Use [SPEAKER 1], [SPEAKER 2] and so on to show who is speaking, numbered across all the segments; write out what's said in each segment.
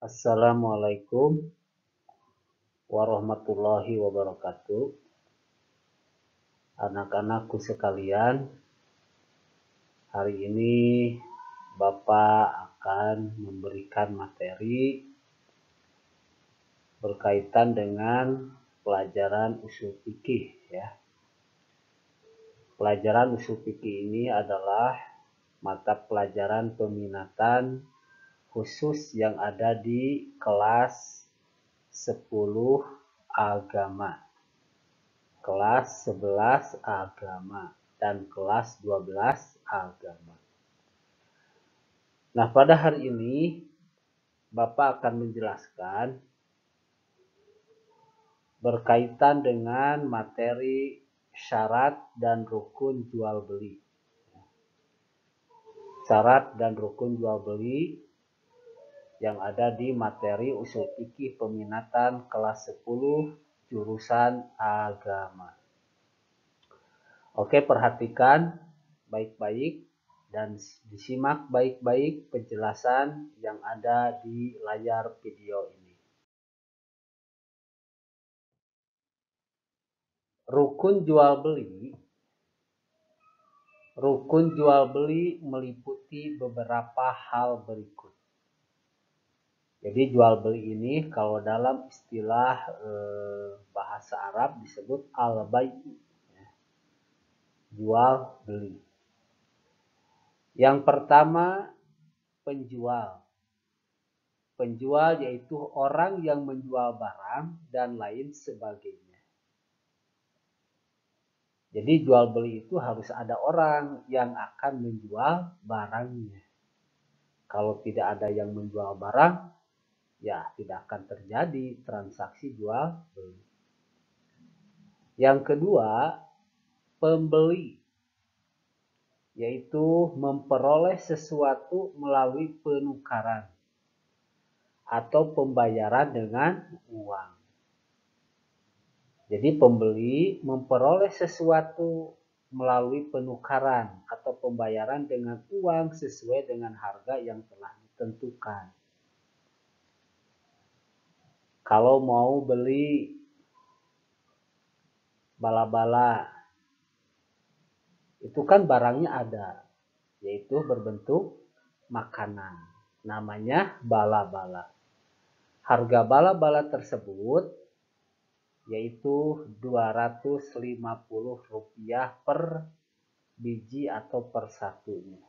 [SPEAKER 1] Assalamualaikum warahmatullahi wabarakatuh. Anak-anakku sekalian, hari ini Bapak akan memberikan materi berkaitan dengan pelajaran usul fikih ya. Pelajaran usul fikih ini adalah mata pelajaran peminatan khusus yang ada di kelas 10 agama, kelas 11 agama, dan kelas 12 agama. Nah, pada hari ini Bapak akan menjelaskan berkaitan dengan materi syarat dan rukun jual beli. Syarat dan rukun jual beli yang ada di materi usul fikih peminatan kelas 10 jurusan agama. Oke, perhatikan baik-baik dan disimak baik-baik penjelasan yang ada di layar video ini. Rukun jual beli meliputi beberapa hal berikut. Jadi jual beli ini kalau dalam istilah bahasa Arab disebut al-bai'u, jual beli. Yang pertama, penjual. Penjual yaitu orang yang menjual barang dan lain sebagainya. Jadi jual beli itu harus ada orang yang akan menjual barangnya. Kalau tidak ada yang menjual barang, ya tidak akan terjadi transaksi jual beli. Yang kedua, pembeli, yaitu memperoleh sesuatu melalui penukaran atau pembayaran dengan uang. Jadi pembeli memperoleh sesuatu melalui penukaran atau pembayaran dengan uang sesuai dengan harga yang telah ditentukan. Kalau mau beli bala-bala, itu kan barangnya ada, yaitu berbentuk makanan. Namanya bala-bala. Harga bala-bala tersebut yaitu Rp250 per biji atau per satunya.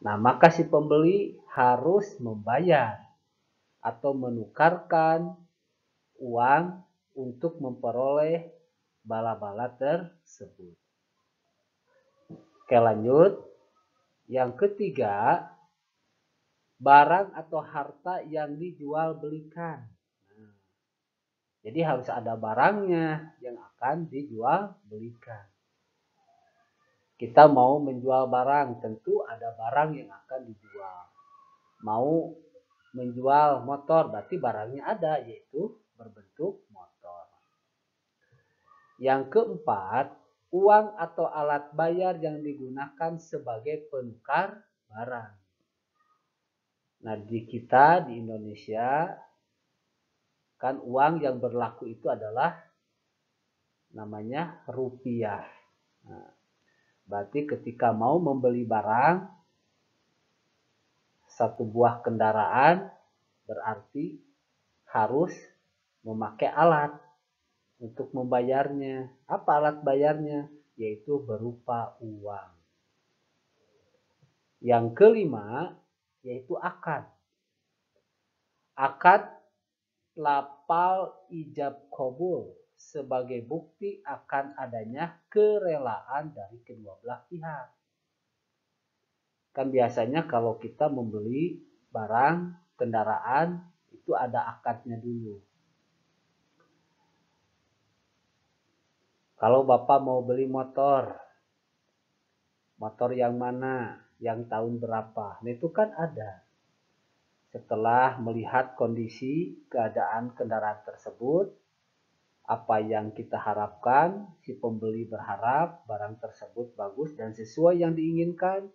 [SPEAKER 1] Nah, maka si pembeli harus membayar atau menukarkan uang untuk memperoleh bala-bala tersebut. Oke, lanjut. Yang ketiga, barang atau harta yang dijual belikan. Jadi harus ada barangnya yang akan dijual belikan. Kita mau menjual barang, tentu ada barang yang akan dijual. Mau menjual motor, berarti barangnya ada, yaitu berbentuk motor. Yang keempat, uang atau alat bayar yang digunakan sebagai penukar barang. Nah, di kita di Indonesia kan uang yang berlaku itu adalah namanya rupiah. Nah, berarti ketika mau membeli barang, satu buah kendaraan, berarti harus memakai alat untuk membayarnya. Apa alat bayarnya? Yaitu berupa uang. Yang kelima, yaitu akad. Akad lapal ijab qabul sebagai bukti akan adanya kerelaan dari kedua belah pihak. Kan biasanya kalau kita membeli barang, kendaraan, itu ada akadnya dulu. Kalau Bapak mau beli motor yang mana, yang tahun berapa, nah itu kan ada. Setelah melihat kondisi keadaan kendaraan tersebut, apa yang kita harapkan, si pembeli berharap barang tersebut bagus dan sesuai yang diinginkan,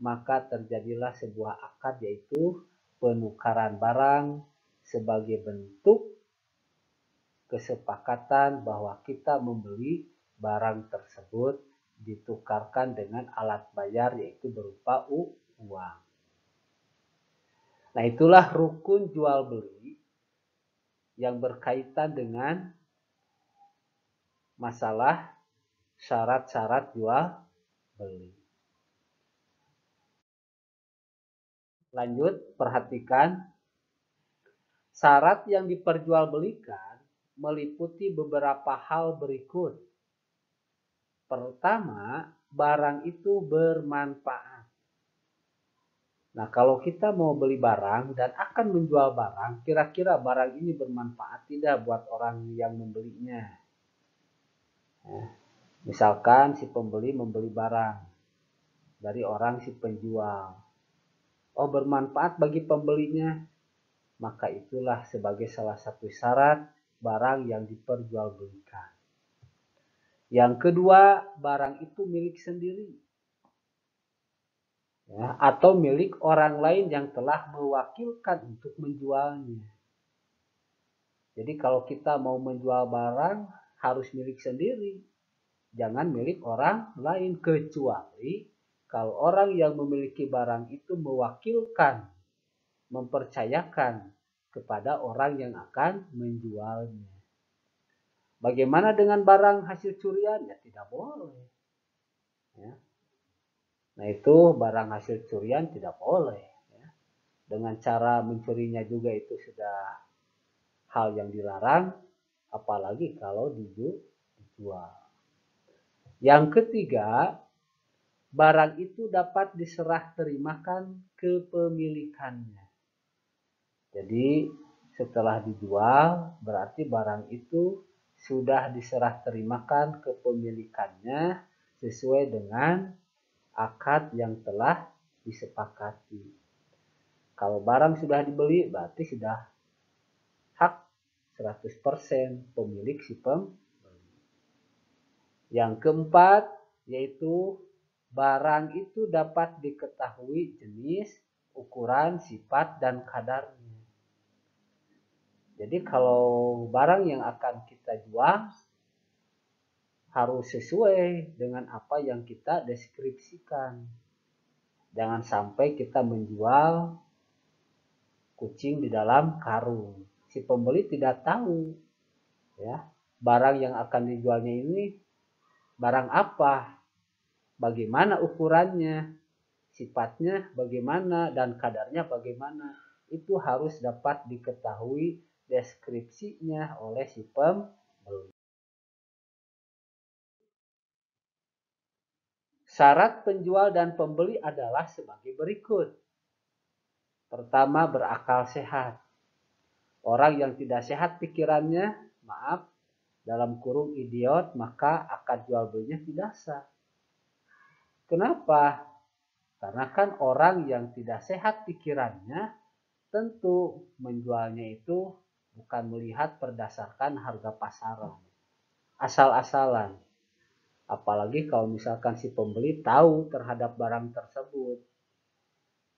[SPEAKER 1] maka terjadilah sebuah akad, yaitu penukaran barang sebagai bentuk kesepakatan bahwa kita membeli barang tersebut ditukarkan dengan alat bayar yaitu berupa uang. Nah, itulah rukun jual beli yang berkaitan dengan masalah syarat-syarat jual beli. Lanjut, perhatikan syarat yang diperjualbelikan meliputi beberapa hal berikut. Pertama, barang itu bermanfaat. Nah, kalau kita mau beli barang dan akan menjual barang, kira-kira barang ini bermanfaat tidak buat orang yang membelinya? Nah, misalkan si pembeli membeli barang dari orang si penjual. Oh, bermanfaat bagi pembelinya, maka itulah sebagai salah satu syarat barang yang diperjualbelikan. Yang kedua, barang itu milik sendiri, ya, atau milik orang lain yang telah mewakilkan untuk menjualnya. Jadi kalau kita mau menjual barang harus milik sendiri, jangan milik orang lain, kecuali kalau orang yang memiliki barang itu mewakilkan, mempercayakan kepada orang yang akan menjualnya. Bagaimana dengan barang hasil curian? Ya tidak boleh. Ya. Nah, itu barang hasil curian tidak boleh. Ya. Dengan cara mencurinya juga itu sudah hal yang dilarang, apalagi kalau dijual. Yang ketiga, barang itu dapat diserah terimakan kepemilikannya. Jadi setelah dijual berarti barang itu sudah diserah terimakan kepemilikannya sesuai dengan akad yang telah disepakati. Kalau barang sudah dibeli berarti sudah hak 100% pemilik si pembeli. Yang keempat yaitu barang itu dapat diketahui jenis, ukuran, sifat, dan kadarnya. Jadi kalau barang yang akan kita jual harus sesuai dengan apa yang kita deskripsikan. Jangan sampai kita menjual kucing di dalam karung. Si pembeli tidak tahu ya, barang yang akan dijualnya ini barang apa, bagaimana ukurannya, sifatnya bagaimana, dan kadarnya bagaimana. Itu harus dapat diketahui deskripsinya oleh si pembeli. Syarat penjual dan pembeli adalah sebagai berikut. Pertama, berakal sehat. Orang yang tidak sehat pikirannya, maaf, dalam kurung idiot, maka akad jual belinya tidak sah. Kenapa? Karena kan orang yang tidak sehat pikirannya tentu menjualnya itu bukan melihat berdasarkan harga pasaran, asal-asalan. Apalagi kalau misalkan si pembeli tahu terhadap barang tersebut.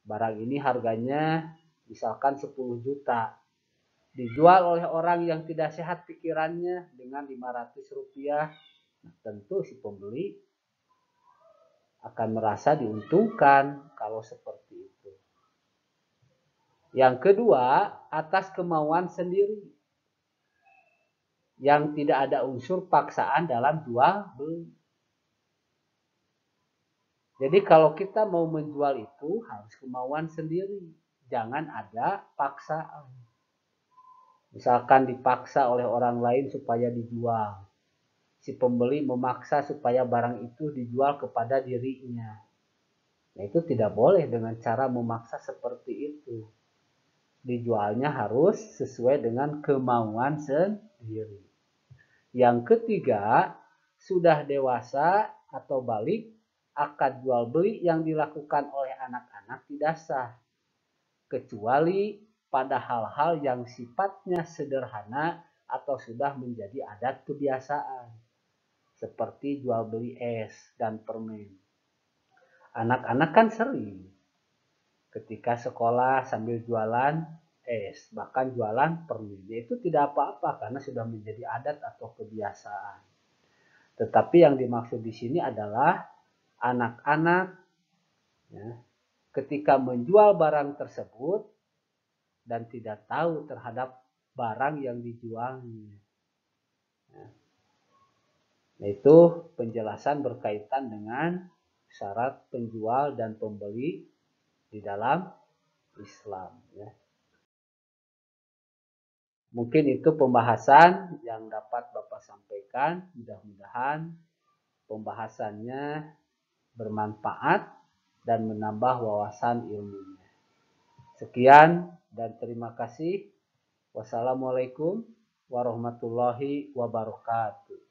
[SPEAKER 1] Barang ini harganya misalkan 10 juta. Dijual oleh orang yang tidak sehat pikirannya dengan 500 rupiah. Nah, tentu si pembeli akan merasa diuntungkan kalau seperti itu. Yang kedua, atas kemauan sendiri. Yang tidak ada unsur paksaan dalam jual beli. Jadi kalau kita mau menjual itu harus kemauan sendiri. Jangan ada paksaan. Misalkan dipaksa oleh orang lain supaya dijual. Si pembeli memaksa supaya barang itu dijual kepada dirinya. Nah, itu tidak boleh dengan cara memaksa seperti itu. Dijualnya harus sesuai dengan kemauan sendiri. Yang ketiga, sudah dewasa atau balik, akad jual beli yang dilakukan oleh anak-anak tidak sah. Kecuali pada hal-hal yang sifatnya sederhana atau sudah menjadi adat kebiasaan. Seperti jual beli es dan permen. Anak-anak kan sering. ketika sekolah sambil jualan es, bahkan jualan permen. Itu tidak apa-apa karena sudah menjadi adat atau kebiasaan. Tetapi yang dimaksud di sini adalah anak-anak ya, ketika menjual barang tersebut dan tidak tahu terhadap barang yang dijualnya. Yaitu penjelasan berkaitan dengan syarat penjual dan pembeli di dalam Islam. Ya. Mungkin itu pembahasan yang dapat Bapak sampaikan. Mudah-mudahan pembahasannya bermanfaat dan menambah wawasan ilmunya. Sekian dan terima kasih. Wassalamualaikum warahmatullahi wabarakatuh.